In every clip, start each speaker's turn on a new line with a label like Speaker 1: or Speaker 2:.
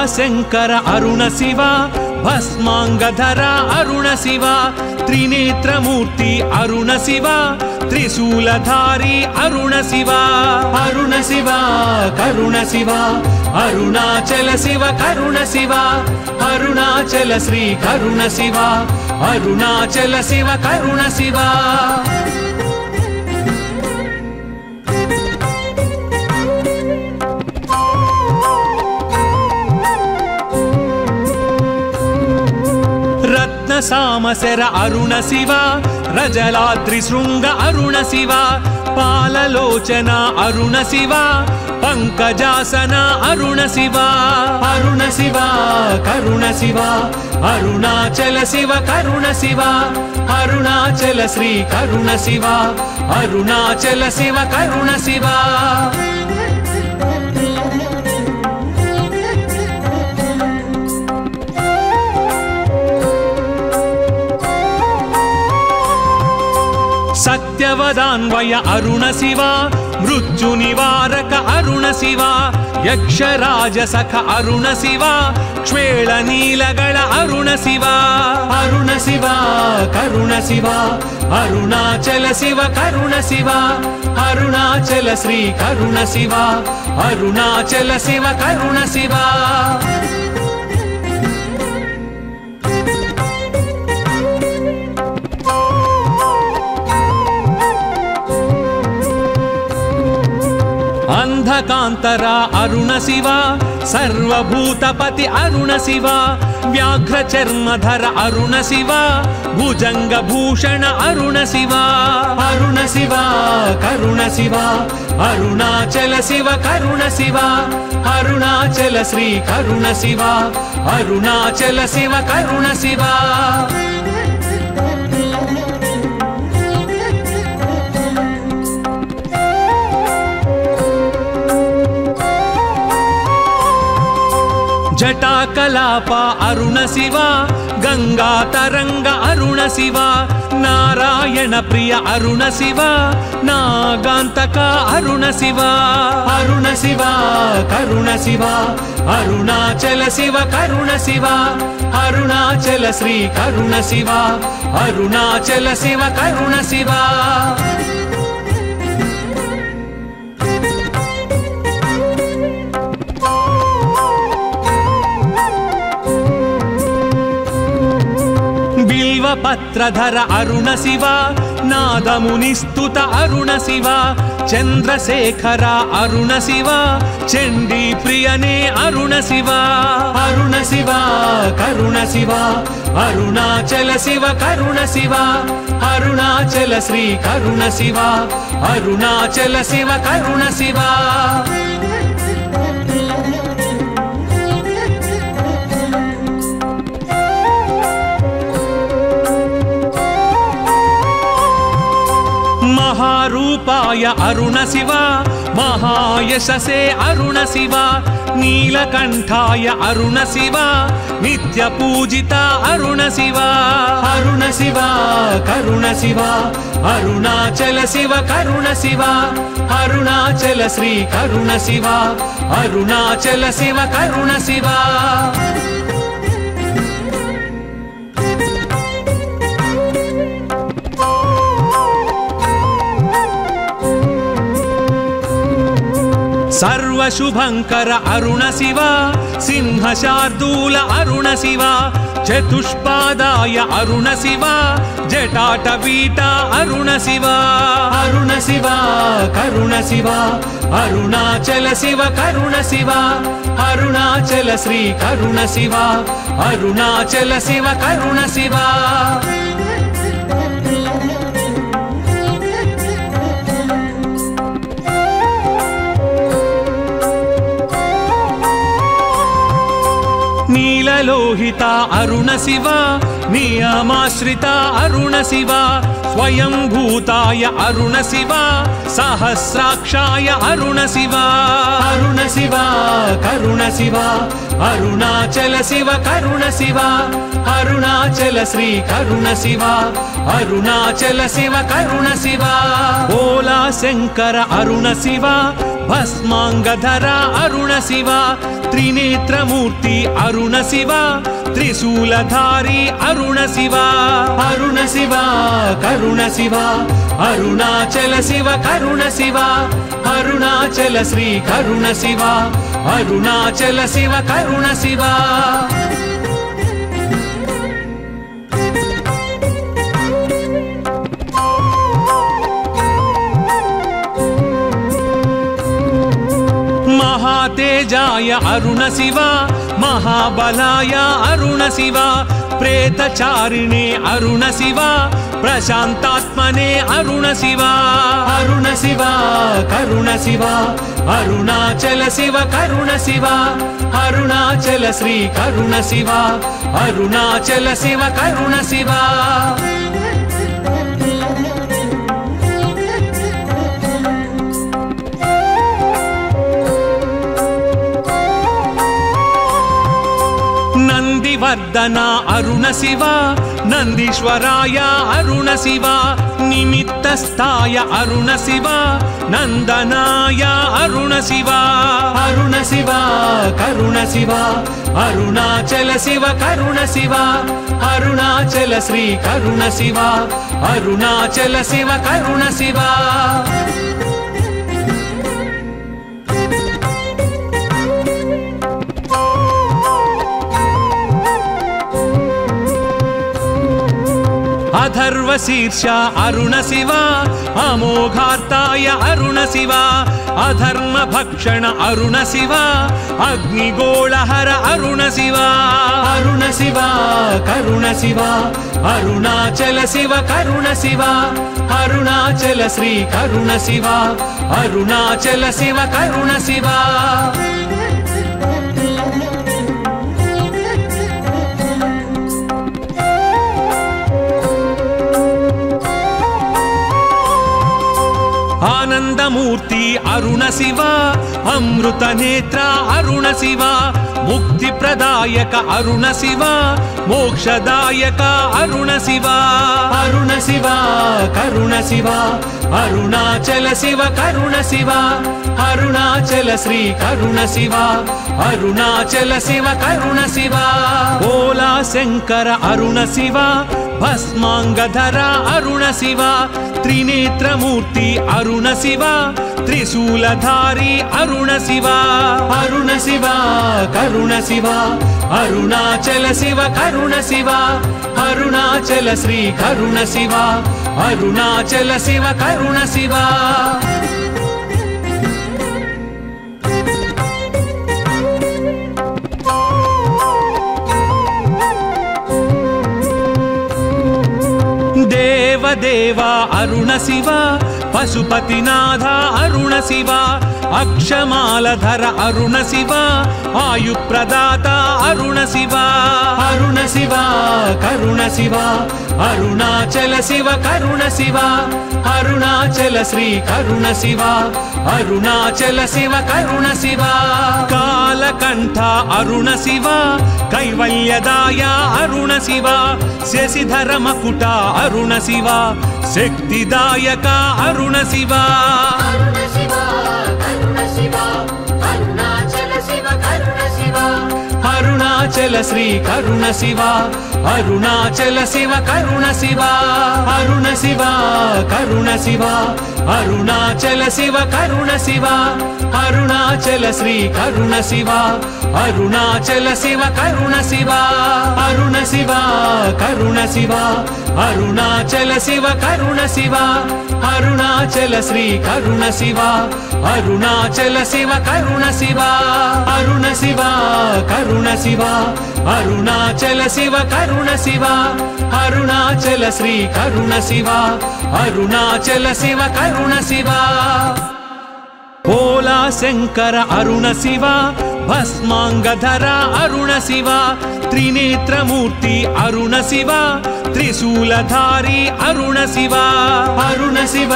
Speaker 1: उमाशंकर अरुण शिव भस्मांगधर अरुण शिव त्रिनेत्रमूर्ति अरुण शिव त्रिशूलधारी अरुण शिव अरुण शिव करुण शिव अरुणाचल शिव करुण शिव अरुणाचल श्री करुण शिव अरुणाचल शिव करुण शिव सामसेर अरुण शिव रजलाद्रि शृंग अरुण शिव पाललोचन अरुण शिव पंकजासन अरुण शिव अरुण शिव करुण शिव अरुणाचल शिव करुण शिव अरुणाचल श्री करुण शिव अरुणाचल शिव करुण शिव सत्यवदान्वय अरुण शिव मृत्यु निवारक अरुण शिव यक्षराजसख अरुण शिव क्ष्वेळ नीलगळ अरुण शिव अरुण शिव करुण शिव अरुणाचल शिव करुण शिव अरुणाचल श्री करुण शिव अरुणाचल शिव करुण शिव अंधकांतरा अरुण शिव सर्वभूतपति अरुण शिव व्याघ्रचर्मधर अरुण शिव भुजंगभूषण अरुण शिव अरुण शिव करुण शिव अरुणाचल शिव करुण शिव अरुणाचल श्री करुण शिव अरुणाचल शिव करुण शिव जटाकलापा अरुण शिव गंगा तरंग अरुण शिव नारायण प्रिय अरुण शिव नागांतका अरुण शिव अरुण शिव करुण शिव अरुणाचल शिव करुण शिव अरुणाचल श्री करुण शिव अरुणाचल शिव करुण शिव पत्रधर अरुण शिव नादमुनिस्तुत अरुण शिव चंद्रशेखर अरुण शिव चंडी प्रियने अरुण शिव अरुण शिव करुण शिव अरुणाचल शिव करुण शिव अरुणाचल श्री करुण शिव अरुणाचल शिव करुण शिव महारूपाय अरुण शिव महायशसे अरुण शिव नीलकंठाय अरुण शिव नित्यपूजिता अरुण शिव अरुण शिव करुण शिव अरुणाचल शिव करुण शिव अरुणाचल श्री करुण शिव अरुणाचल शिव करुण शिव सर्वशुभंकर अरुण शिव सिंहशार्दूल अरुण शिव चतुष्पादाय अरुण शिव जटाटवीटा अरुण शिव अरुण शिव करुण शिव अरुणाचल शिव करुण शिव अरुणाचल श्री करुण शिव अरुणाचल शिव करुण शिव नीललोहिता अरुण शिव नियमाश्रिता अरुण शिव स्वयंभूताय अरुण शिव सहस्राक्षाय अरुण शिव अरुण शिव करुण शिव అరుణాచల శివ కరుణ శివ అరుణాచల శ్రీ కరుణ శివ అరుణాచల శివ కరుణ శివ ఓలా శంకర అరుణ శివ భస్మాంగధర అరుణ శివ త్రినేత్రమూర్తి అరుణ శివ త్రిశూలధారి అరుణ శివ అరుణ శివ కరుణ శివ అరుణాచల శివ కరుణ శివ అరుణాచల శ్రీ కరుణ శివ అరుణాచల శివ కరుణ శివ महातेजाय अरुण शिव महाबलाय अरुण शिव प्रेतचारिणे अरुण शिव प्रशान्तात्मने अरुण शिव अरुण शिव करुण शिव अरुणाचल शिव करुण शिव अरुणाचल श्री करुण शिव अरुणाचल शिव करुण शिव नंदिवर्धना अरुण शिव नंदीश्वराय अरुण शिव निमित्तस्थाय अरुण शिव नंदनाय अरुण शिव अरुण शिव करुण शिव अरुणाचल शिव करुण शिव अरुणाचल श्री करुण शिव अरुणाचल शिव करुण शिव अधर्वशीर्ष अरुण शिव अमोघार्ताय अरुण शिव अधर्म भक्षण अरुण शिव अग्निगोळहर अरुण शिव अरुण शिव करुण शिव अरुणाचल शिव करुण शिव अरुणाचल श्री करुण शिव अरुणाचल शिव करुण शिव आनंदमूर्ति अरुण शिव अमृत नेत्र अरुण शिव मुक्तिप्रदायक अरुण शिव मोक्षदायक अरुण शिव अरुण शिव करुण शिव अरुणाचल शिव करुण शिव अरुणाचल श्री करुण शिव अरुणाचल शिव करुण शिव ओला शंकर अरुण शिव भस्मांगधर अरुण शिव त्रिनेत्रमूर्ति अरुण शिव त्रिशूलधारी अरुण शिव अरुण शिव करुण शिव अरुणाचल शिव करुण शिव अरुणाचल श्री करुण शिव अरुणाचल शिव करुण शिव देवा अरुण शिव पशुपतिनाथ अरुण शिव अक्षमालधर अरुण शिव आयुप्रदाता अरुण शिव अरुण शिव करुण शिव अरुणाचल शिव करुण शिव अरुणाचल श्री करुण शिव अरुणाचल शिव करुण शिव कालकंठ अरुण शिव कैवल्यदाय अरुण शिव शशिधर मकुट अरुण शिव शक्तिदायक अरुण शिव अरुण शिव करुण शिव अरुणाचल शिव करुण शिव अरुणाचल श्री करुण शिव अरुणाचल शिव करुण शिव अरुण शिव करुण शिव अरुणाचल शिव करुण शिव अरुणाचल श्री करुण शिव अरुणाचल शिव करुण शिव अरुण शिव करुण शिव अरुणाचल शिव करुण शिव अरुणाचल श्री करुण शिव अरुणाचल शिव करुण शिव अरुण शिव करुण शिव अरुणाचल शिव करुण शिव अरुणाचल श्री करुण शिव अरुणाचल शिव करुण शिव ओला शंकर अरुण शिव भस्मांगधर अरुण शिव त्रिनेत्रमूर्ति अरुण शिव त्रिशूलधारी अरुण शिव
Speaker 2: अरुण शिव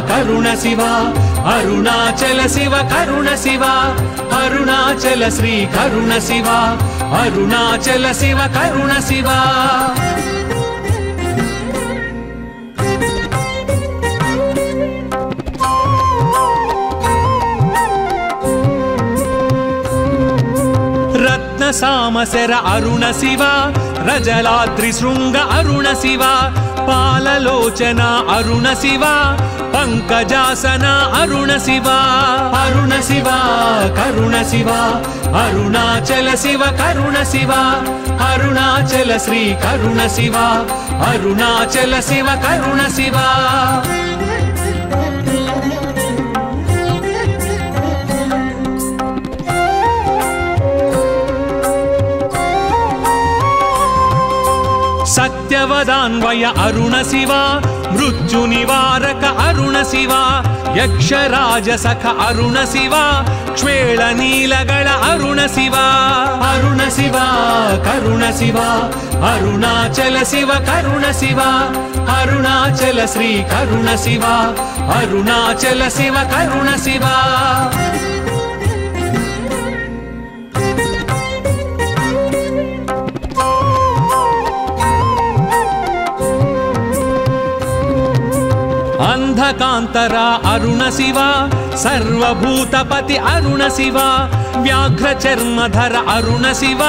Speaker 2: करुण शिव अरुणाचल शिव करुण शिव अरुणाचल श्री करुण शिव अरुणाचल शिव करुण शिव
Speaker 1: रत्न सामसर अरुण शिव रजलाद्रि शृंग अरुण शिव पाललोचन अरुण शिव पंकजासन अरुण शिव
Speaker 2: अरुण शिव करुण शिव अरुणाचल शिव करुण शिव अरुणाचल श्री करुण शिव अरुणाचल शिव करुण शिव
Speaker 1: सत्यवदान्वय अरुण शिव मृत्यु निवारक अरुण शिव यक्षराज सख अरुण शिव क्ष्वेळ नीलगळ अरुण शिव
Speaker 2: अरुण शिव करुण शिव अरुणाचल शिव करुण शिव अरुणाचल श्री करुण शिव अरुणाचल शिव करुण शिव
Speaker 1: अंधकांतरा अरुण शिव सर्वभूतपति अरुण शिव व्याघ्रचर्मधर अरुण शिव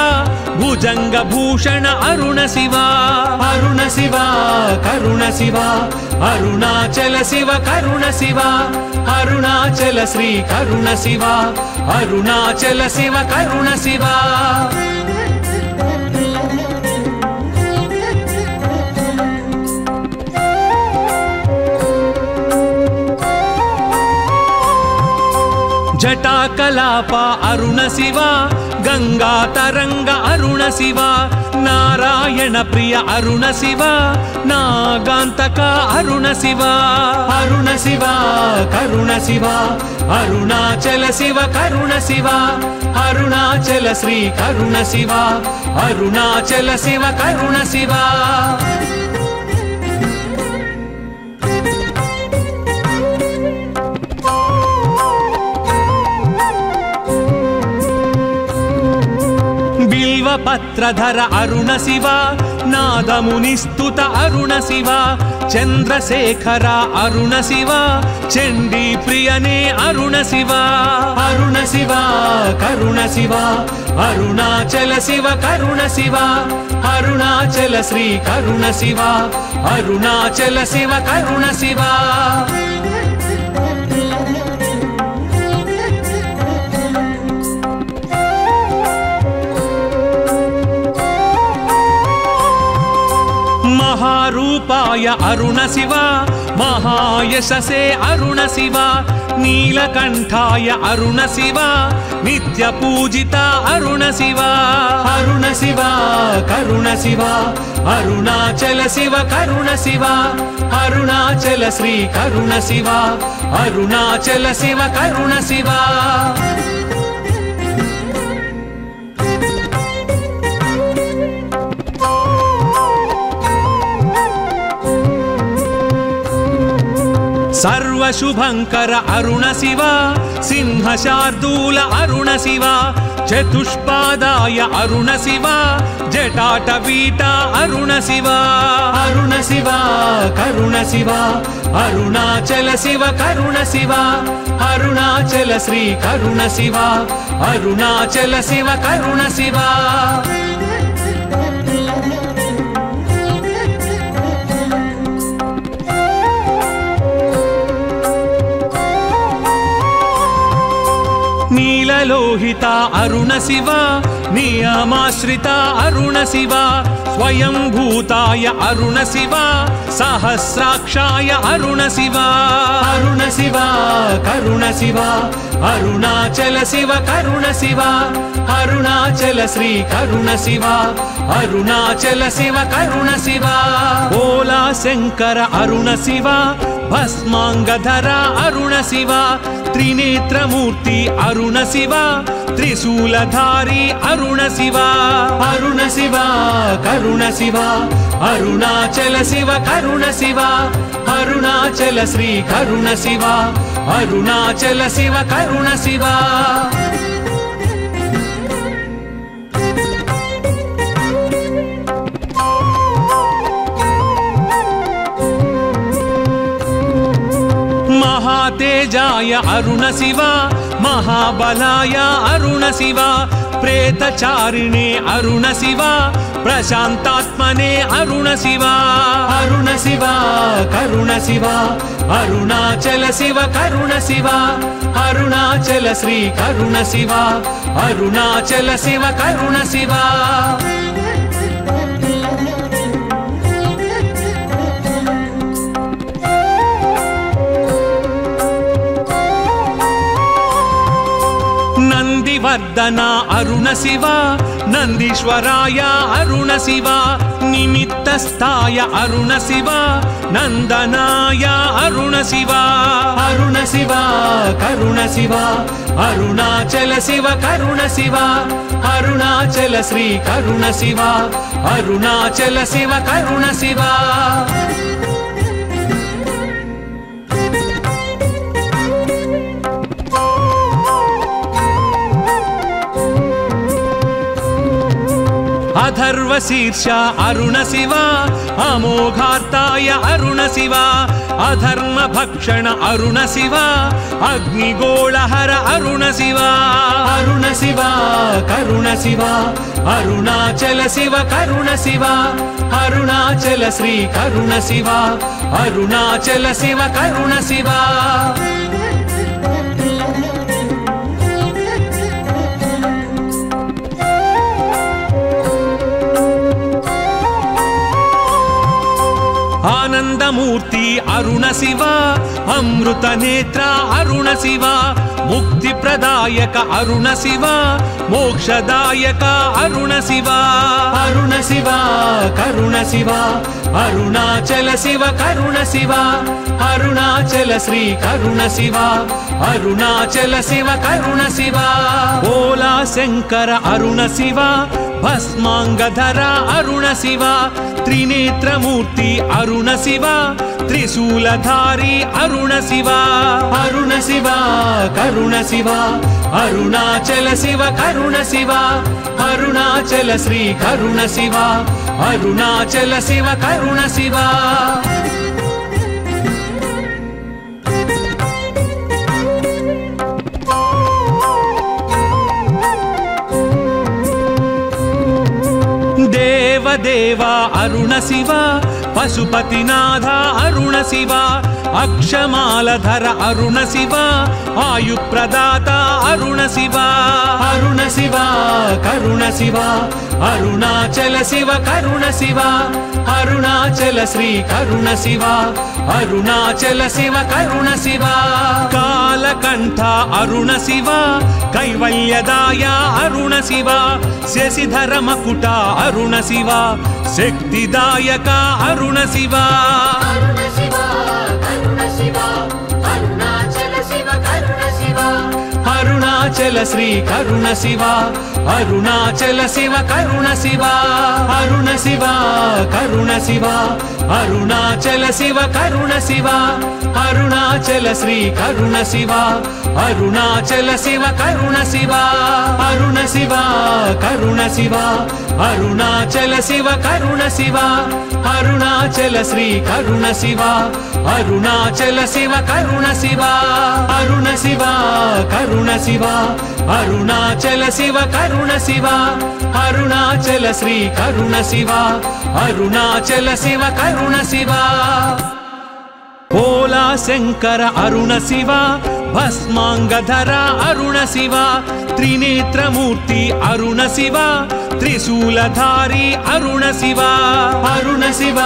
Speaker 1: भुजंगभूषण अरुण शिव
Speaker 2: अरुण शिव करुण शिव अरुणाचल शिव करुण शिव अरुणाचल श्री करुण शिव अरुणाचल शिव करुण शिव
Speaker 1: जटाकलाप अरुण शिव गंगा तरंग अरुण शिव नारायण प्रिय अरुण शिव नागांतक अरुण शिव
Speaker 2: अरुण शिव करुण शिव अरुणाचल शिव करुण शिव अरुणाचल श्री करुण शिव अरुणाचल शिव करुण शिव
Speaker 1: पत्रधर अरुण शिव नादमुनिस्तुत अरुण शिव चंद्रशेखर अरुण शिव चंडी प्रियने अरुण शिव
Speaker 2: अरुण शिव करुण शिव अरुणाचल शिव करुण शिव अरुणाचल श्री करुण शिव अरुणाचल शिव करुण शिव
Speaker 1: महारूपाय अरुण शिव महायशसे अरुण शिव नीलकंठाय अरुण शिव नित्यपूजिता अरुण शिव
Speaker 2: अरुण शिव करुण शिव अरुणाचल शिव करुण शिव अरुणाचल श्री करुण शिव अरुणाचल शिव करुण शिव
Speaker 1: सर्वशुभंकर अरुण शिव सिंहशार्दूल अरुण शिव चतुष्पादाय अरुण शिव जटाटवीटा अरुण शिव
Speaker 2: अरुण शिव करुण शिव अरुणाचल शिव करुण शिव अरुणाचल श्री करुण शिव अरुणाचल शिव करुण शिव
Speaker 1: नीललोहिता अरुण शिव नियमाश्रिता अरुण शिव स्वयंभूताय अरुण शिव सहस्राक्षाय अरुण शिव
Speaker 2: अरुण शिव करुण शिव अरुणाचल शिव करुण शिव अरुणाचल श्री करुण शिव अरुणाचल शिव करुण शिव
Speaker 1: भोला शंकर अरुण शिव भस्मांगधर अरुण शिव त्रिनेत्रमूर्ति अरुण शिव त्रिशूलधारी अरुण शिव
Speaker 2: अरुण శివ కరుణ శివ అరుణాచల శివ కరుణ శివ అరుణాచల శ్రీ కరుణ శివ అరుణాచల శివ కరుణ శివ
Speaker 1: महातेजाय अरुण शिव महाबलाय अरुण शिव प्रेतचारिणे अरुण शिव प्रशान्तात्मने अरुण शिव
Speaker 2: अरुण शिव करुण शिव अरुणाचल शिव करुण शिव अरुणाचल श्री करुण शिव अरुणाचल शिव करुण शिव
Speaker 1: नंदिवर्धना अरुण शिव नंदीश्वराय अरुण शिव निमित्तस्थाय अरुण शिव नंदनाय अरुण शिव
Speaker 2: अरुण शिव करुण शिव अरुणाचल शिव करुण शिव अरुणाचल श्री करुण शिव अरुणाचल शिव करुण शिव
Speaker 1: अथर्वशीर्ष अरुण शिव अमोघार्ताय अरुण शिव अधर्म भक्षण अरुण शिव अग्निगोळहर अरुण शिव
Speaker 2: अरुण शिव करुण शिव अरुणाचल शिव करुण शिव अरुणाचल श्री करुण शिव अरुणाचल शिव करुण शिव
Speaker 1: आनंदमूर्ति अरुण शिव अमृत नेत्र अरुण शिव मुक्ति प्रदायक अरुण शिव मोक्षदायक अरुण शिव
Speaker 2: अरुण शिव करुण शिव अरुणाचल शिव करुण शिव अरुणाचल श्री करुण शिव अरुणाचल शिव करुण शिव
Speaker 1: भोला शंकर अरुण शिव भस्मांगधर अरुण शिव त्रिनेत्रमूर्ति अरुण शिव त्रिशूलधारी अरुण शिव
Speaker 2: अरुण शिव करुण शिव अरुणाचल शिव करुण शिव अरुणाचल श्री करुण शिव अरुणाचल शिव करुण शिव
Speaker 1: देवा अरुण शिव पशुपतिनाथ अरुण शिव अक्षमालधर अरुण शिव आयुप्रदाता अरुण शिव
Speaker 2: अरुण शिव करुण शिव अरुणाचल शिव करुण शिव अरुणाचल श्री करुण शिव अरुणाचल शिव करुण शिव
Speaker 1: कालकंठ अरुण शिव कैवल्यदाय अरुण शिव शशिधर मकुट अरुण शिव शक्तिदायक अरुण शिव
Speaker 2: अरुणाचल श्री करुण शिव अरुणाचल शिव करुण शिव अरुण शिव करुण शिव अरुणाचल शिव करुण शिव अरुणाचल श्री करुण शिव अरुणाचल शिव करुण शिव अरुण शिव करुण शिव अरुणाचल शिव करुण शिव अरुणाचल श्री करुण शिव अरुणाचल शिव करुण शिव अरुण शिव करुण शिव अरुणाचल शिव करुण शिव अरुणाचल श्री करुण शिव अरुणाचल शिव करुण शिव
Speaker 1: भोला शंकर अरुण शिव भस्मांगधर अरुण शिव त्रिनेत्रमूर्ति अरुण शिव त्रिशूलधारी अरुण शिव
Speaker 2: अरुण शिव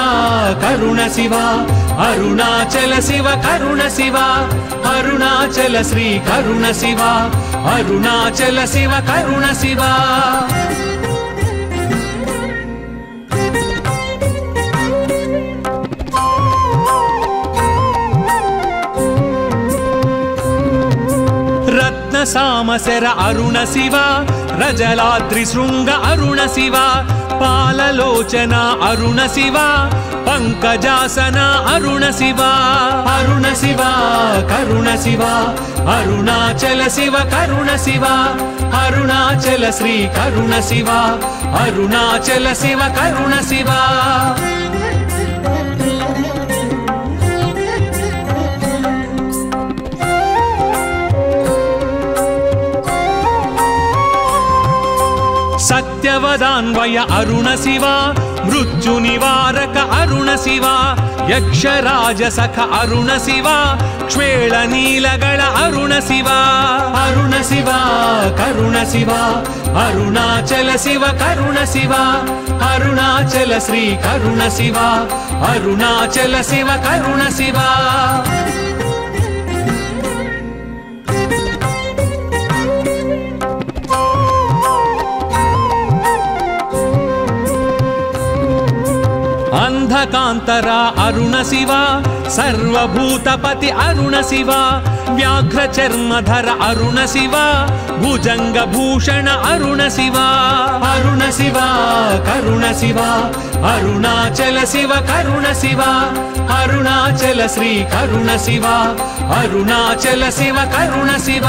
Speaker 2: करुण शिव अरुणाचल शिव करुण शिव अरुणाचल श्री करुण शिव अरुणाचल शिव करुण शिव
Speaker 1: सामसर अरुण शिव रजलाद्रि शृंग अरुण शिव పాలలోచన అరుణ శివ పంకజాసన అరుణ శివ
Speaker 2: అరుణ శివ కరుణ శివ అరుణాచల శివ కరుణ శివ అరుణాచల శ్రీ కరుణ శివ అరుణాచల శివ కరుణ శివ
Speaker 1: సత్యవదాన్వయ అరుణ శివ మృత్యు నివారక అరుణ శివ యక్షరాజ సఖ అరుణ శివ క్షేళ నీలగళ అరుణ శివ
Speaker 2: అరుణ శివ కరుణ శివ అరుణాచల శివ కరుణ శివ అరుణాచల శ్రీ కరుణ శివ అరుణాచల శివ కరుణ శివ
Speaker 1: అంధకాంతర అరుణ శివ సర్వభూతపతి అరుణ శివ వ్యాఘ్ర చర్మధర అరుణ శివ భుజంగ భూషణ అరుణ శివ
Speaker 2: అరుణ శివ కరుణ శివ అరుణాచల శివ కరుణ శివ అరుణాచల శ్రీ కరుణ శివ అరుణాచల శివ కరుణ శివ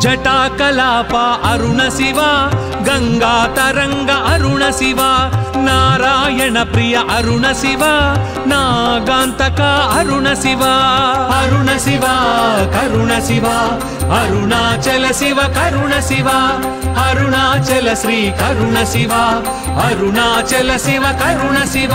Speaker 1: జటాకలాప అరుణ శివ గంగా తరంగ అరుణ శివ నారాయణ ప్రియ అరుణ శివ నాగాంతక అరుణ శివ
Speaker 2: అరుణ శివ కరుణ శివ అరుణాచల శివ కరుణ శివ అరుణాచల శ్రీ కరుణ శివ అరుణాచల శివ కరుణ శివ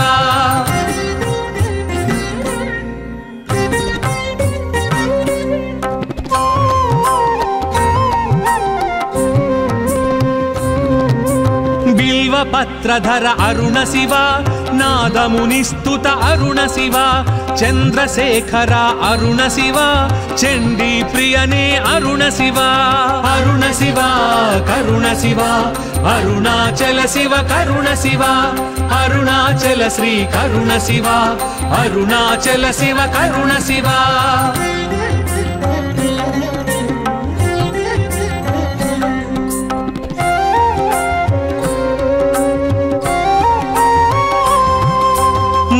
Speaker 1: పత్రధర అరుణ శివ నాదమునిస్తుత అరుణ శివ చంద్రశేఖర అరుణ శివ చండీ ప్రియనే అరుణ శివ
Speaker 2: అరుణ శివ కరుణ శివ అరుణాచల శివ కరుణ శివ అరుణాచల శ్రీ కరుణ శివ అరుణాచల శివ కరుణ శివ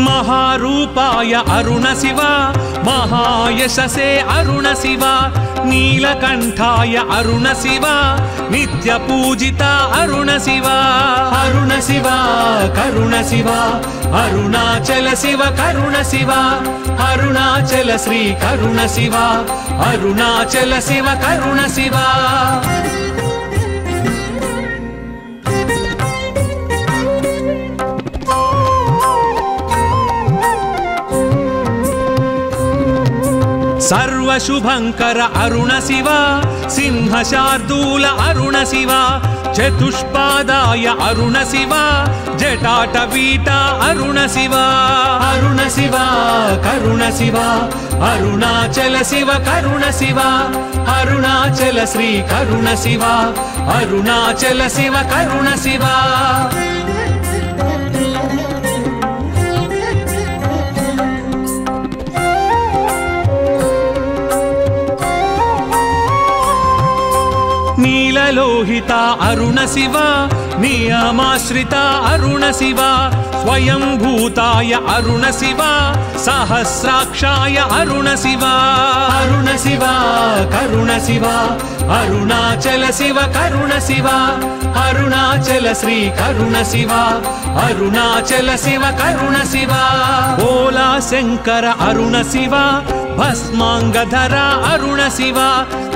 Speaker 1: మహారూపాయ అరుణ శివ మహాయశసే అరుణ శివ నీలకంఠాయ అరుణ శివ నిత్య పూజిత అరుణ శివ
Speaker 2: అరుణ శివ కరుణ శివ అరుణాచల శివ కరుణ శివ అరుణాచల శ్రీ కరుణ శివ అరుణాచల శివ కరుణ శివ సర్వశుభంకర అరుణ శివ సింహశార్దూల అరుణ శివ చతుష్పాదాయ అరుణ శివ జటాటవీట అరుణ శివ అరుణ శివ కరుణ శివ అరుణాచల శివ కరుణ శివ అరుణాచల శ్రీ కరుణ శివ అరుణాచల శివ కరుణ శివ
Speaker 1: నీలలోహిత అరుణ శివ నియమాశ్రిత అరుణ శివ స్వయంభూతాయ అరుణ శివ సహస్రాక్షాయ అరుణ శివ
Speaker 2: అరుణ శివ కరుణ శివ అరుణాచల శివ కరుణ శివ అరుణాచల శ్రీ కరుణ శివ అరుణాచల శివ కరుణ శివ
Speaker 1: ఓలా శంకర అరుణ శివ భస్మాంగధర అరుణ శివ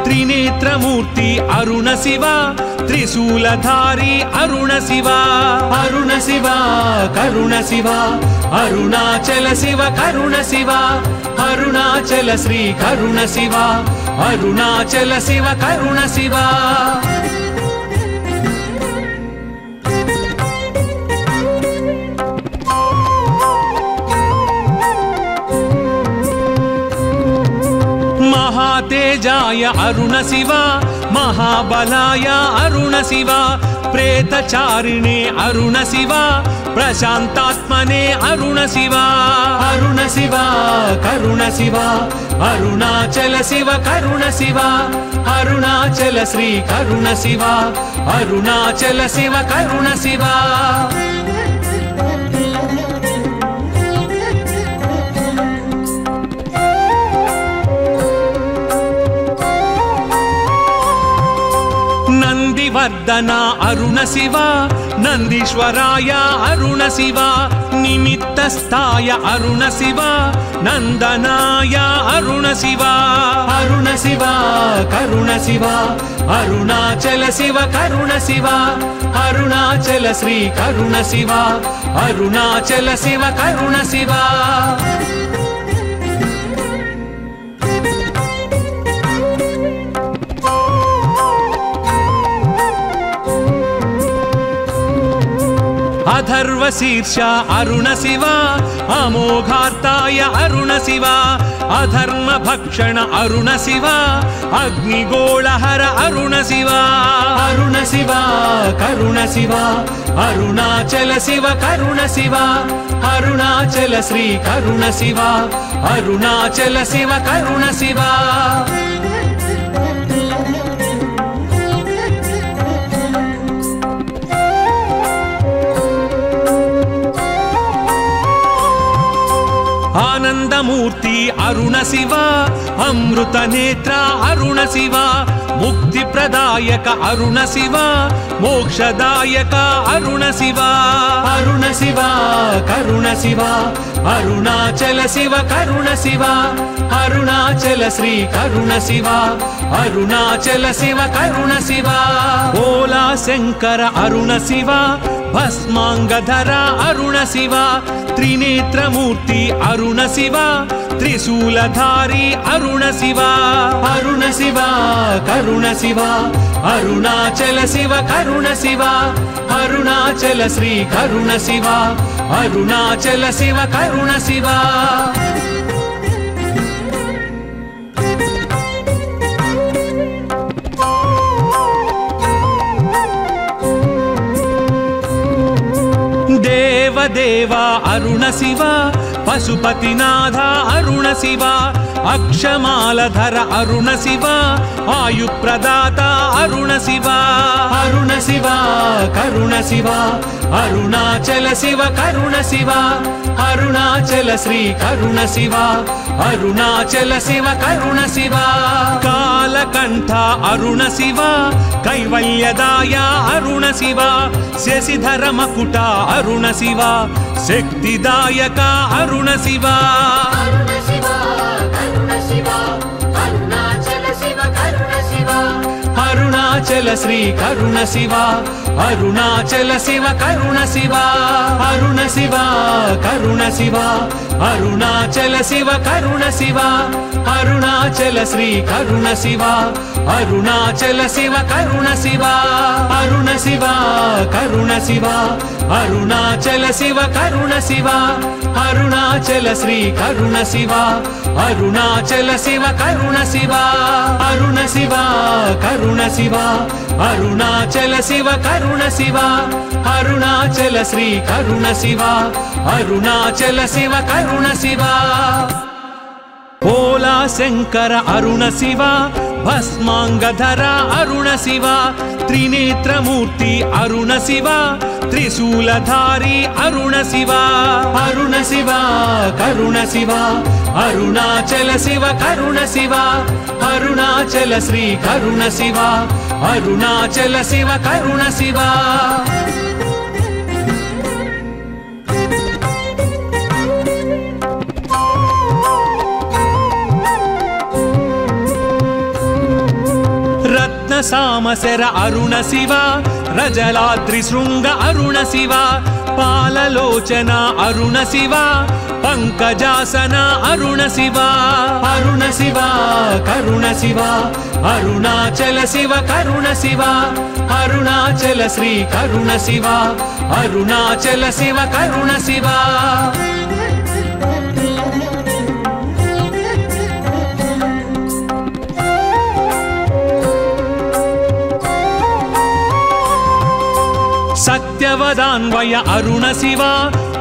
Speaker 1: త్రినేత్రమూర్తి అరుణ శివ త్రిశూలధారి అరుణ శివ
Speaker 2: అరుణ శివ కరుణ శివ అరుణాచల శివ కరుణ శివ అరుణాచల శ్రీ కరుణ శివ అరుణాచల శివ కరుణ శివ
Speaker 1: మహాతేజాయ అరుణ శివ మహాబలాయ అరుణ శివ ప్రేతచారిణే అరుణ శివ ప్రశాంతాత్మనే అరుణ శివ
Speaker 2: అరుణ శివ కరుణ శివ అరుణాచల శివ కరుణ శివ అరుణాచల శ్రీ కరుణ శివ అరుణాచల శివ కరుణ శివ
Speaker 1: నందివర్ధన అరుణ శివ నందీశ్వరాయ అరుణ శివ నిమిత్తస్థాయ అరుణ శివ నందనాయ అరుణ శివ
Speaker 2: అరుణ శివ కరుణ శివ అరుణాచల శివ కరుణ శివ అరుణాచల శ్రీ కరుణ శివ అరుణాచల శివ కరుణ శివ
Speaker 1: అధర్వశీర్ష అరుణ శివ అమోఘార్తాయ అరుణ శివ అధర్మ భక్షణ అరుణ శివ అగ్నిగోళహర అరుణ శివ
Speaker 2: అరుణ శివ కరుణ శివ అరుణాచల శివ కరుణ శివ అరుణాచల శ్రీ కరుణ శివ అరుణాచల శివ కరుణ శివ
Speaker 1: ఆనందమూర్తి అరుణ శివ అమృత నేత్ర అరుణ శివ ముక్తి ప్రదాయక అరుణ శివ మోక్షదాయక అరుణ శివ
Speaker 2: అరుణ శివ కరుణ శివ అరుణాచల శివ కరుణ శివ అరుణాచల శ్రీ కరుణ శివ అరుణాచల శివ కరుణ శివ
Speaker 1: ఓలా శంకర అరుణ శివ భస్మాంగధర అరుణ శివ త్రినేత్రమూర్తి అరుణ శివ త్రిశూలధారి అరుణ శివ
Speaker 2: అరుణ శివ కరుణ శివ అరుణాచల శివ కరుణ శివ అరుణాచల శ్రీ కరుణ శివ అరుణాచల శివ కరుణ శివ
Speaker 1: దేవదేవ అరుణ శివ పశుపతినాథ అరుణ శివ అక్షమాలధర అరుణ శివ ఆయుప్రదాత అరుణ శివ
Speaker 2: అరుణ శివ కరుణ శివ అరుణాచల శివ కరుణ శివ అరుణాచల శ్రీ కరుణ శివ అరుణాచల శివ కరుణ శివ
Speaker 1: కాలకంఠ అరుణ శివ కైవల్యదాయ అరుణ శివ శశిధర మకుట అరుణ శివ శక్తిదాయక అరుణ శివ
Speaker 2: అరుణాచల శ్రీ కరుణ శివ అరుణాచల శివ కరుణ శివ అరుణ శివ కరుణ శివ అరుణాచల శివ కరుణ శివ అరుణాచల శ్రీ కరుణ శివ అరుణాచల శివ కరుణ శివ అరుణ శివ కరుణ శివ అరుణాచల శివ కరుణ శివ అరుణాచల శ్రీ కరుణ శివ అరుణాచల శివ కరుణ శివ అరుణ శివ కరుణ శివ అరుణాచల శివ కరుణ శివ అరుణాచల శ్రీ కరుణ శివ అరుణాచల శివ కరుణ శివ
Speaker 1: ఓలా శంకర అరుణ శివ భస్మాంగధర అరుణ శివ త్రినేత్రమూర్తి అరుణ శివ త్రిశూలధారి అరుణ శివ
Speaker 2: అరుణ శివ కరుణ శివ అరుణాచల శివ కరుణ శివ అరుణాచల శ్రీ కరుణ శివ అరుణాచల శివ కరుణ శివ
Speaker 1: సామశర అరుణ శివ రజలాద్రి శృంగ అరుణ శివ పాలలోచన అరుణ శివ పంకజాసన అరుణ శివ
Speaker 2: అరుణ శివ కరుణ శివ అరుణాచల శివ కరుణ శివ అరుణాచల శ్రీ కరుణ శివ అరుణాచల శివ కరుణ శివ
Speaker 1: సత్యవతి विपदान्वय अरुण शिव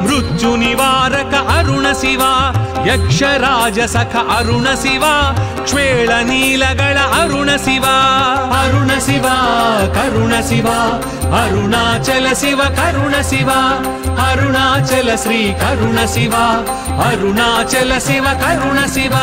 Speaker 1: मृत्युनिवारक अरुण शिव यक्षराजसख अरुण शिव क्ष्वेळनीलगळ अरुण शिव
Speaker 2: अरुण शिव करुण शिव अरुणाचल शिव करुण शिव अरुणाचल श्री करुण शिव अरुणाचल शिव करुण शिव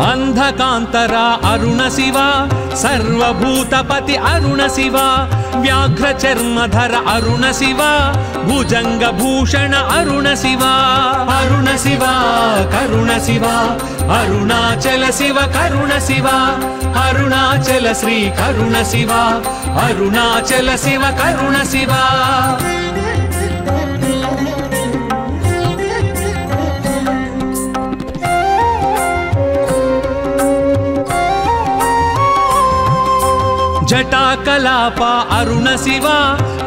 Speaker 1: अंधकांतरा अरुण शिव सर्वभूतपति अरुण शिव व्याघ्रचर्मधर अरुण शिव भुजंगभूषण अरुण शिव
Speaker 2: अरुण शिव करुण शिव अरुणाचल शिव करुण शिव अरुणाचल श्री करुण शिव अरुणाचल शिव करुण शिव
Speaker 1: जटाकलापा अरुण शिव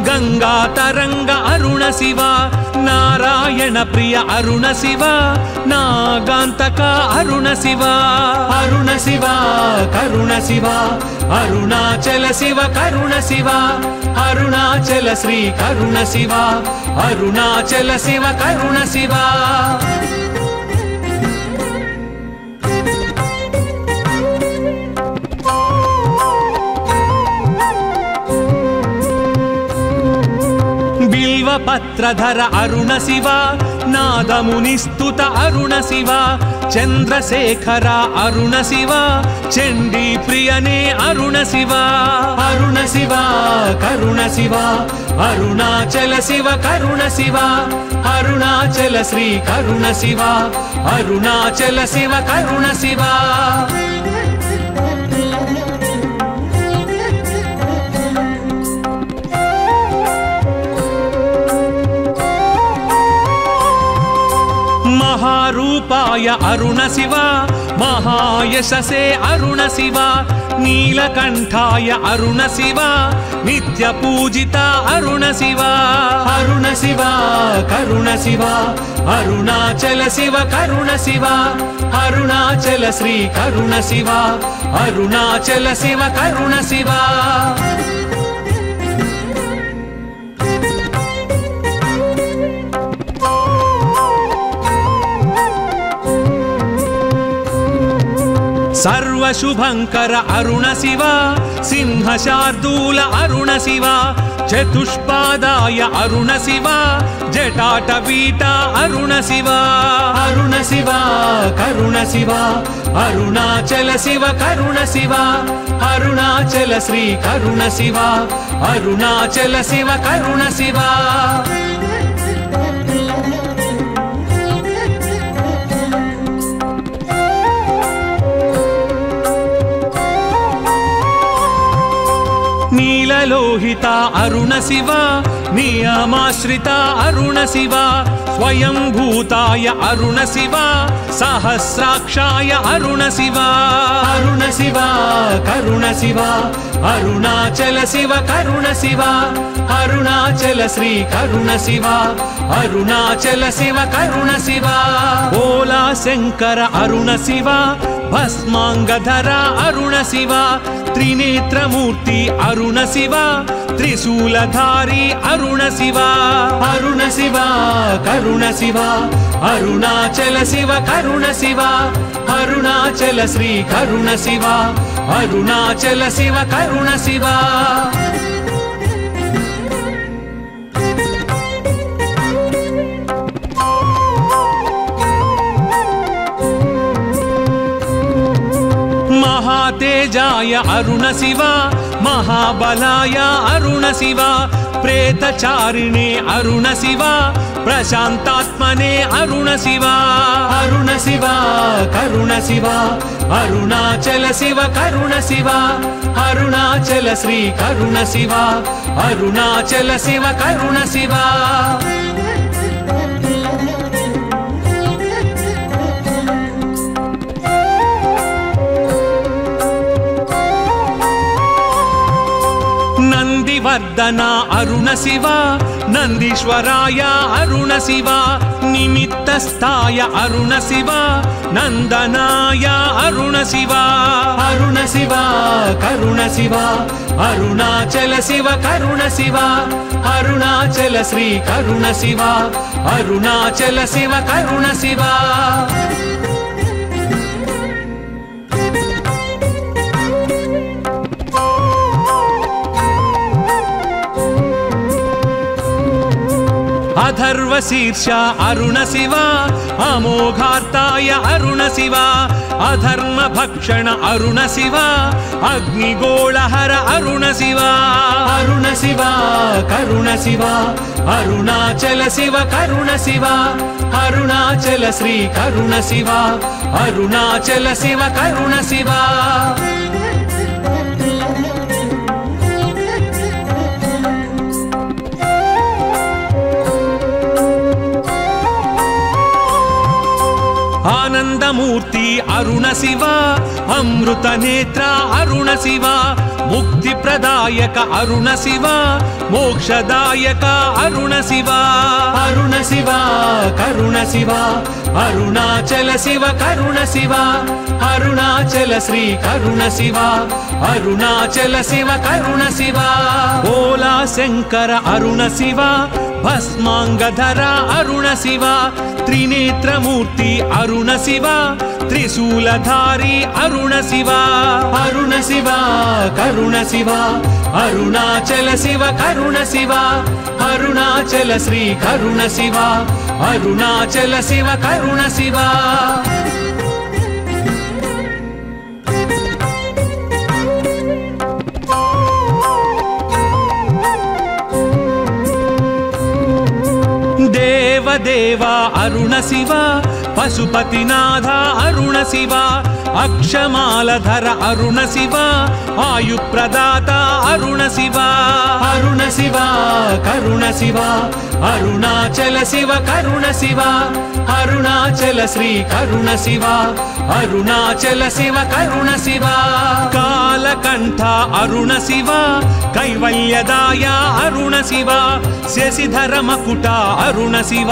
Speaker 1: गंगा तरंग अरुण शिव नारायण प्रिय अरुण शिव नागांतका अरुण शिव
Speaker 2: अरुण शिव करुण शिव अरुणाचल शिव करुण शिव अरुणाचल श्री करुण शिव अरुणाचल शिव करुण शिव
Speaker 1: पत्रधर अरुण शिव नादमुनिस्तुत अरुण शिव चंद्रशेखर अरुण शिव चंडी प्रियने अरुण शिव
Speaker 2: अरुण शिव करुण शिव अरुणाचल शिव करुण शिव अरुणाचल श्री करुण शिव अरुणाचल शिव करुण शिव
Speaker 1: महारूपाय अरुण शिव महायशसे अरुण शिव नीलकंठाय अरुण शिव नित्यपूजिता अरुण शिव
Speaker 2: अरुण शिव करुण शिव अरुणाचल शिव करुण शिव अरुणाचल श्री करुण शिव अरुणाचल शिव करुण शिव
Speaker 1: सर्वशुभंकर अरुण शिव सिंहशार्दूल अरुण शिव चतुष्पादाय अरुण शिव जटाटवीटा अरुण शिव
Speaker 2: अरुण शिव करुण शिव अरुणाचल शिव करुण शिव अरुणाचल श्री करुण शिव अरुणाचल शिव करुण शिव
Speaker 1: नीललोहिता अरुण शिव नियमाश्रिता अरुण शिव स्वयंभूताय अरुण शिव सहस्राक्षाय अरुण शिव
Speaker 2: अरुण शिव करुण शिव अरुणाचल शिव करुण शिव अरुणाचल श्री करुण शिव अरुणाचल शिव करुण शिव
Speaker 1: भोला शंकर अरुण शिव भस्मांगधर अरुण शिव त्रिनेत्रमूर्ति अरुण शिव त्रिशूलधारी अरुण शिव
Speaker 2: अरुण शिव करुण शिव अरुणाचल शिव करुण शिव अरुणाचल श्री करुण शिव अरुणाचल शिव करुण शिव
Speaker 1: महातेजाय अरुण शिव महाबलाय अरुण शिव प्रेतचारिणे अरुण शिव प्रशांतात्मने अरुण शिव
Speaker 2: अरुण शिव करुण शिव अरुणाचल शिव करुण शिव अरुणाचल श्री करुण शिव अरुणाचल शिव करुण शिव
Speaker 1: वर्धना अरुण शिव नंदीश्वराय अरुण शिव నిమిత్తస్థాయ అరుణ శివ నందనాయ అరుణ శివ
Speaker 2: అరుణ శివ కరుణ శివ అరుణాచల శివ కరుణ శివ అరుణాచల శ్రీ కరుణ శివ అరుణాచల శివ కరుణ శివ
Speaker 1: అధర్వ శీర్ష అరుణ శివ అమోఘార్తాయ అరుణ శివ అధర్మ భక్షణ అరుణ శివ అగ్నిగోళహర అరుణ శివ
Speaker 2: అరుణ శివ కరుణ శివ అరుణాచల శివ కరుణ శివ అరుణాచల శ్రీ కరుణ శివ అరుణాచల శివ కరుణ శివ
Speaker 1: ఆనందమూర్తి అరుణ శివ అమృత నేత్ర అరుణ శివ ముక్తి ప్రదాయక అరుణ శివ మోక్షదాయక అరుణ శివ
Speaker 2: అరుణ శివ కరుణ శివ అరుణాచల శివ కరుణ శివ అరుణాచల శ్రీ కరుణ శివ అరుణాచల శివ కరుణ శివ
Speaker 1: ఓలా శంకర అరుణ శివ భస్మాంగధర అరుణ శివ త్రినేత్రమూర్తి అరుణ శివ త్రిశూలధారి అరుణ శివ
Speaker 2: అరుణ శివ కరుణ శివ అరుణాచల శివ కరుణ శివ అరుణాచల శ్రీ కరుణ శివ అరుణాచల శివ కరుణ శివ
Speaker 1: దేవదేవ అరుణ శివ పశుపతినాథ అరుణ శివ అక్షమాలధర అరుణ శివ ఆయుప్రదాత అరుణ శివ
Speaker 2: అరుణ శివ కరుణ శివ అరుణాచల శివ కరుణ శివ అరుణాచల శ్రీ కరుణ శివ అరుణాచల శివ కరుణ శివ
Speaker 1: కాలకంఠ అరుణ శివ కైవల్యదాయ అరుణ శివ శశిధర మకుట అరుణ శివ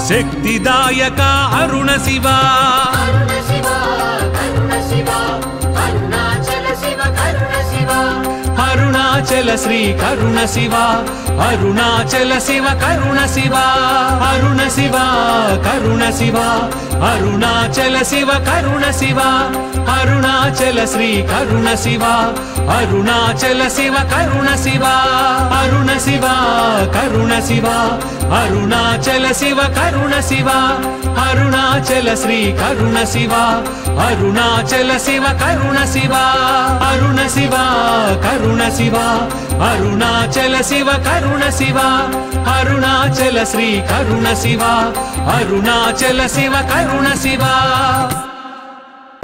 Speaker 1: శక్తిదాయక అరుణ శివ
Speaker 3: అరుణ శివ కరుణ శివ అరుణాచల శివ కరుణ శివ
Speaker 2: అరుణాచల శ్రీ కరుణ శివ అరుణాచల శివ కరుణ శివ అరుణ శివ కరుణ శివ అరుణాచల శివ కరుణ శివ అరుణాచల శ్రీ కరుణ శివ అరుణాచల శివ కరుణ శివ అరుణ శివ కరుణ శివ అరుణాచల శివ కరుణ శివ అరుణాచల శ్రీ కరుణ శివ అరుణాచల శివ కరుణ శివ అరుణ శివ కరుణ శివ అరుణాచల శివ కరుణ శివ అరుణాచల శ్రీ కరుణ శివ అరుణాచల శివ కరుణ శివ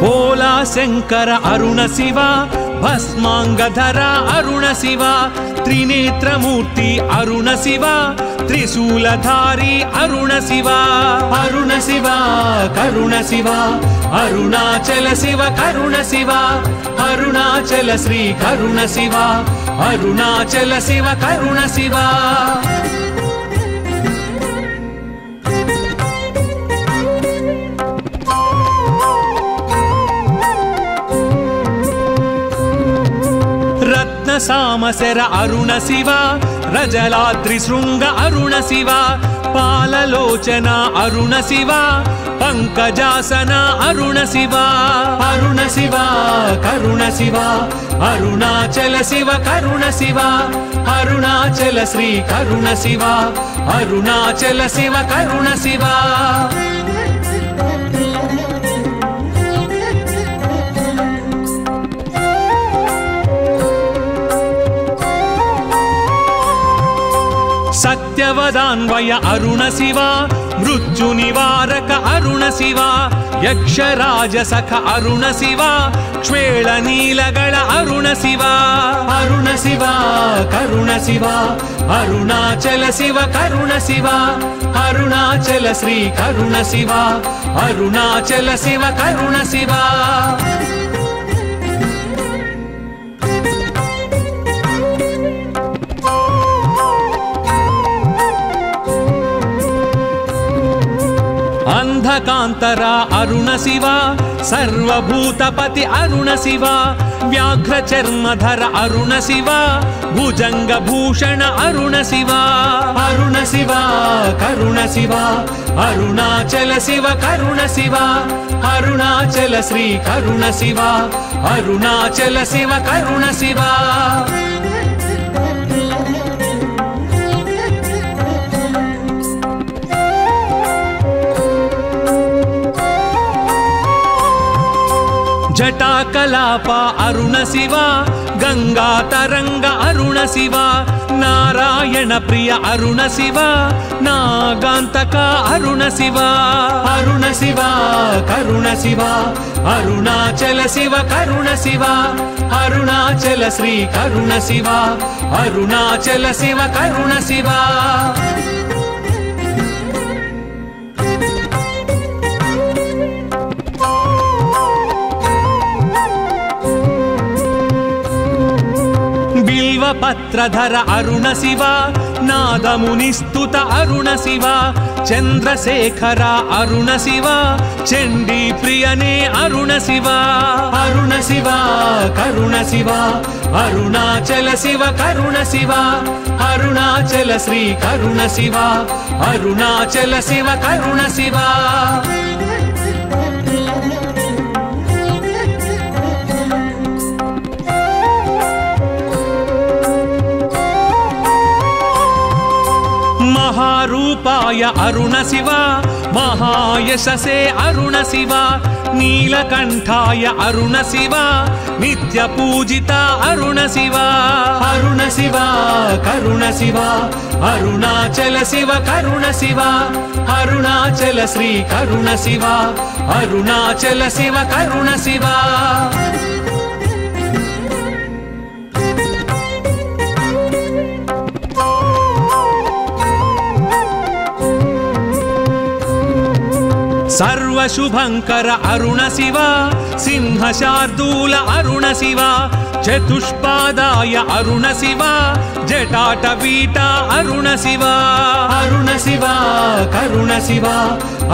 Speaker 1: ఓలా శంకర అరుణ శివ భస్మాంగధర అరుణ శివ త్రినేత్రమూర్తి అరుణ శివ త్రిశూలధారి అరుణ శివ
Speaker 2: అరుణ శివ కరుణ శివ అరుణాచల శివ కరుణ శివ అరుణాచల శ్రీ కరుణ శివ అరుణాచల శివ కరుణ శివ
Speaker 1: సామశర అరుణ శివ రజలాద్రి శృంగ అరుణ శివ పాలలోచన అరుణ శివ పంకజాసన అరుణ శివ
Speaker 2: అరుణ శివ కరుణ శివ అరుణాచల శివ కరుణ శివ అరుణాచల శ్రీ కరుణ శివ అరుణాచల శివ కరుణ శివ
Speaker 1: సత్యవదాన్వయ అరుణ శివ మృత్యు నివారక అరుణ శివ యక్షరాజ సఖ అరుణ శివ క్షేళ నీలగళ అరుణ శివ
Speaker 2: అరుణ శివ కరుణ శివ అరుణాచల శివ కరుణ శివ అరుణాచల శ్రీ కరుణ శివ అరుణాచల శివ కరుణ శివ
Speaker 1: సర్వాంతర అరుణ శివ సర్వభూతపతి అరుణ శివ వ్యాఘ్ర చర్మధర అరుణ శివ భుజంగ భూషణ అరుణ శివ
Speaker 2: అరుణ శివ కరుణ శివ అరుణాచల శివ కరుణ శివ అరుణాచల శ్రీ కరుణ శివ అరుణాచల శివ కరుణ శివ
Speaker 1: జటాకలాప అరుణ శివ గంగా తరంగ అరుణ శివ నారాయణ ప్రియ అరుణ శివ నాగాంతక అరుణ శివ
Speaker 2: అరుణ శివ కరుణ శివ అరుణాచల శివ కరుణ శివ అరుణాచల శ్రీ కరుణ శివ అరుణాచల శివ కరుణ శివ
Speaker 1: పత్రధర అరుణ శివ నాదమునిస్తుత అరుణ శివ చంద్రశేఖర అరుణ శివ చండీ ప్రియనే అరుణ శివ
Speaker 2: అరుణ శివ కరుణ శివ అరుణాచల శివ కరుణ శివ అరుణాచల శ్రీ కరుణ శివ అరుణాచల శివ కరుణ శివ
Speaker 1: మహారూపాయ అరుణ శివ మహాయశసే అరుణ శివ నీలకంఠాయ అరుణ శివ నిత్య పూజిత అరుణ శివ
Speaker 2: అరుణ శివ కరుణ శివ అరుణాచల శివ కరుణ శివ అరుణాచల శ్రీ కరుణ శివ అరుణాచల శివ కరుణ శివ
Speaker 1: సర్వశుభంకర అరుణ శివ సింహశార్దూల అరుణ శివ చతుష్పాదాయ అరుణ శివ జటాటవీట అరుణ శివ
Speaker 2: అరుణ శివ కరుణ శివ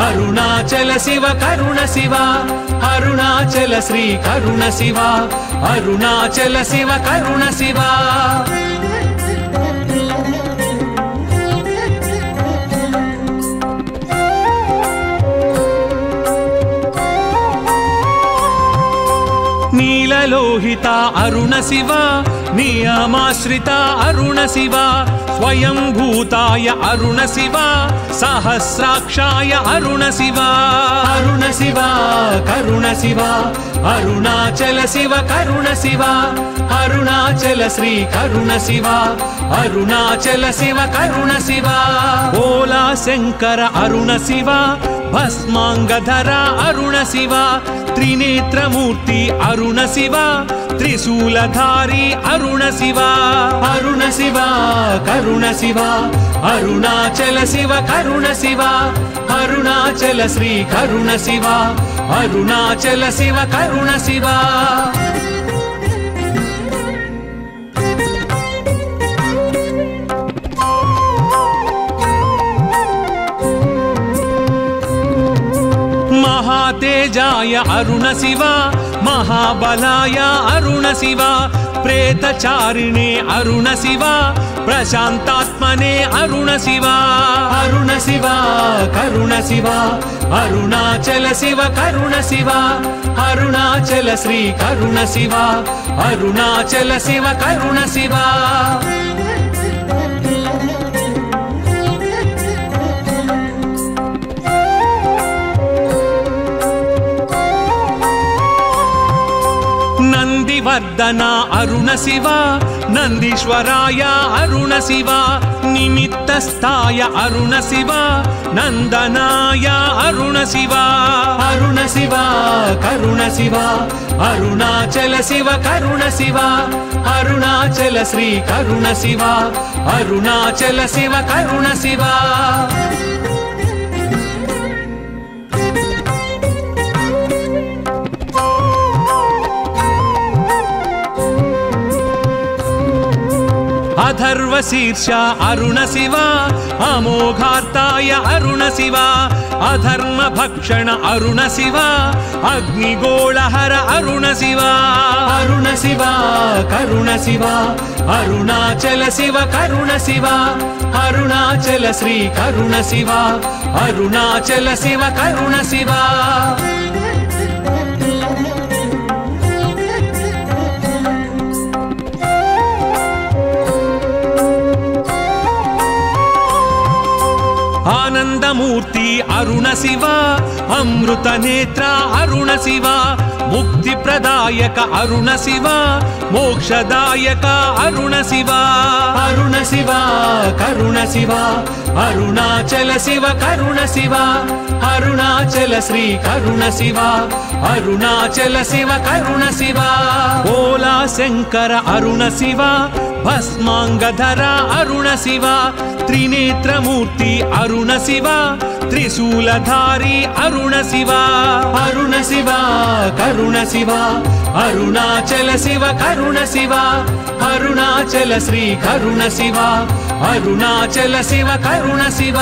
Speaker 2: అరుణాచల శివ కరుణ శివ అరుణాచల శ్రీ కరుణ శివ అరుణాచల శివ కరుణ శివ
Speaker 1: నీలలోహిత అరుణ శివ నియమాశ్రిత అరుణ శివ స్వయంభూతాయ అరుణ శివ సహస్రాక్షాయ అరుణ శివ
Speaker 2: అరుణ శివ కరుణ శివ అరుణాచల శివ కరుణ శివ అరుణాచల శ్రీ కరుణ శివ అరుణాచల శివ కరుణ శివ
Speaker 1: ఓలా శంకర అరుణ శివ భస్మాంగధర అరుణ శివ త్రినేత్రమూర్తి అరుణ శివ త్రిశూలధారి అరుణ శివ
Speaker 2: అరుణ శివ కరుణ శివ అరుణాచల శివ కరుణ శివ అరుణాచల శ్రీ కరుణ శివ అరుణాచల శివ కరుణ శివ
Speaker 1: మహాతేజాయ అరుణ శివ మహాబలాయ అరుణ శివ ప్రేతచారిణే అరుణ శివ ప్రశాంతాత్మనే అరుణ శివ
Speaker 2: అరుణ శివ కరుణ శివ అరుణాచల శివ కరుణ శివ అరుణాచల శ్రీ కరుణ శివ అరుణాచల శివ కరుణ శివ
Speaker 1: నందివర్ధన అరుణ శివ నందీశ్వరాయ అరుణ శివ నిమిత్తస్థాయ అరుణ శివ నందనాయ అరుణ శివ
Speaker 2: అరుణ శివ కరుణ శివ అరుణాచల శివ కరుణ శివ అరుణాచల శ్రీ కరుణ శివ అరుణాచల శివ కరుణ శివ
Speaker 1: अधर्वशीर्ष अरुण शिव अमोघार्ताय अरुण शिव अधर्म भक्षण अरुण शिव अग्निगोळहर अरुण शिव
Speaker 2: अरुण शिव करुण शिव अरुणाचल शिव करुण शिव अरुणाचल श्री करुण शिव अरुणाचल शिव करुण शिव
Speaker 1: आनंदमूर्ति अरुण शिव अमृत नेत्र अरुण शिव मुक्ति प्रदायक अरुण शिव मोक्षदायक अरुण शिव
Speaker 2: अरुण शिव करुण शिव अरुणाचल शिव करुण शिव अरुणाचल श्री करुण शिव अरुणाचल शिव करुण शिव
Speaker 1: ओला शंकर अरुण शिव भस्मांगधर अरुण शिव त्रिनेत्रमूर्ति अरुण शिव त्रिशूलधारी अरुण शिव
Speaker 2: अरुण शिव करुण शिव अरुणाचल शिव करुण शिव अरुणाचल श्री करुण शिव अरुणाचल शिव करुण शिव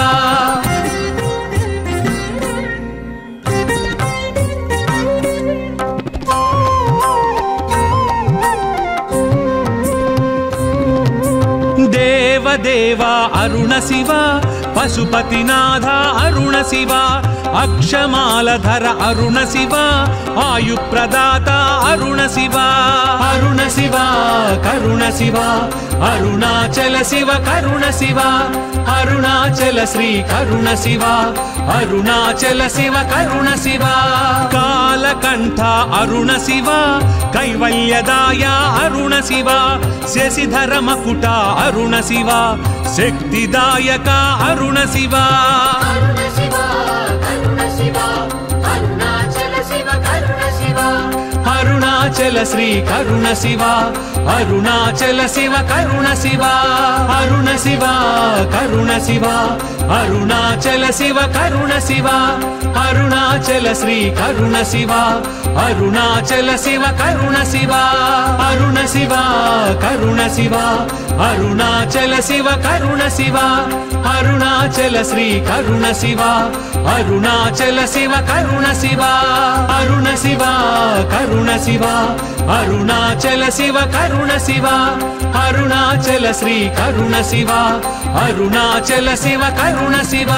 Speaker 1: देवा अरुण शिव पशुपतिनाथ अरुण शिव अक्षमालधर अरुण शिव आयुप्रदाता अरुण शिव
Speaker 2: अरुण शिव करुण शिव अरुणाचल शिव करुण शिव अरुणाचल श्री करुण शिव अरुणाचल शिव करुण शिव
Speaker 1: कालकंठ अरुण शिव कैवल्यदाय अरुण शिव शशिधर मकुट अरुण शिव शक्तिदायक अरुण शिव
Speaker 3: अरुण शिव करुण शिव अरुणाचल शिव करुण शिव
Speaker 2: अरुणाचल श्री करुण शिव अरुणाचल शिव करुण शिव अरुण शिव करुण शिव अरुणाचल शिव करुण शिव अरुणाचल श्री करुण शिव अरुणाचल शिव करुण शिव अरुण शिव करुण शिव अरुणाचल शिव करुण शिव अरुणाचल श्री करुण शिव अरुणाचल शिव करुण शिव अरुण शिव करुण शिव अरुणाचल शिव करुण शिव अरुणाचल श्री करुण शिव अरुणाचल शिव करुण शिव